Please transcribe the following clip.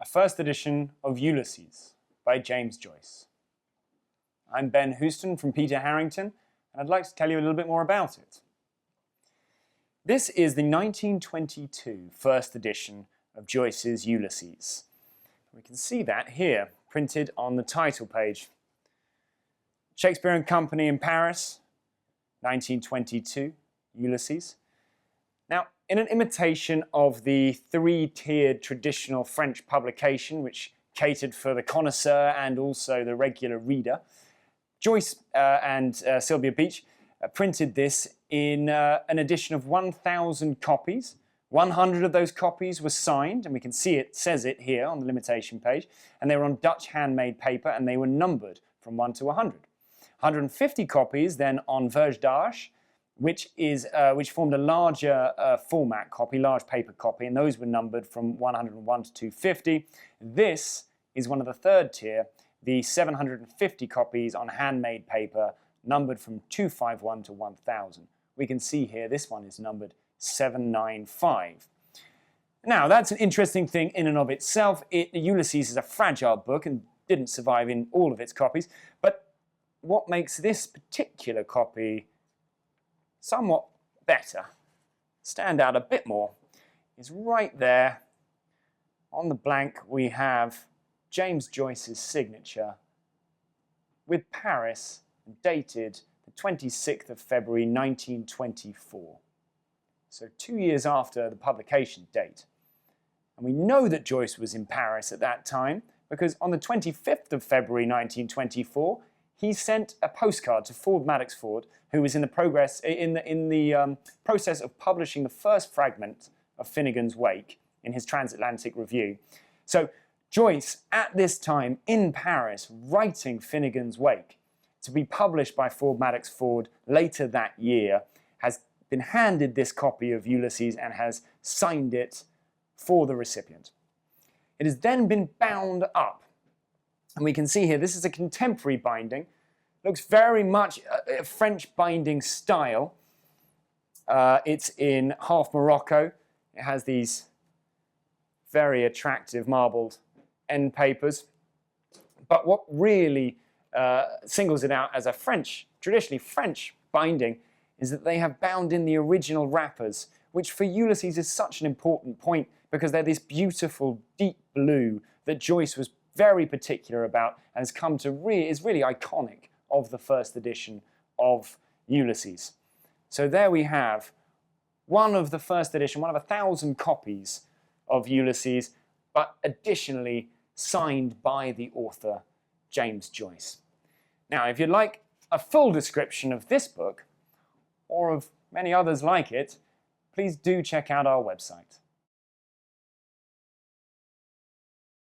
A first edition of Ulysses by James Joyce. I'm Ben Houston from Peter Harrington, and I'd like to tell you a little bit more about it. This is the 1922 first edition of Joyce's Ulysses. We can see that here, printed on the title page. Shakespeare and Company in Paris, 1922, Ulysses. Now, in an imitation of the three-tiered traditional French publication, which catered for the connoisseur and also the regular reader, Joyce and Sylvia Beach printed this in an edition of 1,000 copies. 100 of those copies were signed, and we can see it says it here on the limitation page, and they were on Dutch handmade paper, and they were numbered from 1 to 100. 150 copies then on vergé, which formed a larger format copy, large paper copy, and those were numbered from 101 to 250. This is one of the third tier, the 750 copies on handmade paper, numbered from 251 to 1000. We can see here this one is numbered 795. Now, that's an interesting thing in and of itself. Ulysses is a fragile book and didn't survive in all of its copies, but what makes this particular copy somewhat better, stand out a bit more, is right there on the blank we have James Joyce's signature with Paris, dated the 26th of February 1924. So 2 years after the publication date. And we know that Joyce was in Paris at that time because on the 25th of February 1924, he sent a postcard to Ford Madox Ford, who was in the process of publishing the first fragment of Finnegans Wake in his transatlantic review. So Joyce, at this time in Paris, writing Finnegans Wake, to be published by Ford Madox Ford later that year, has been handed this copy of Ulysses and has signed it for the recipient. It has then been bound up. And we can see here, this is a contemporary binding. Looks very much a French binding style. It's in half morocco. It has these very attractive marbled end papers. But what really singles it out as a traditionally French binding is that they have bound in the original wrappers, which for Ulysses is such an important point because they're this beautiful deep blue that Joyce was very particular about and has come to is really iconic of the first edition of Ulysses. So there we have one of the first edition, one of 1,000 copies of Ulysses, but additionally signed by the author, James Joyce. Now, if you'd like a full description of this book, or of many others like it, please do check out our website.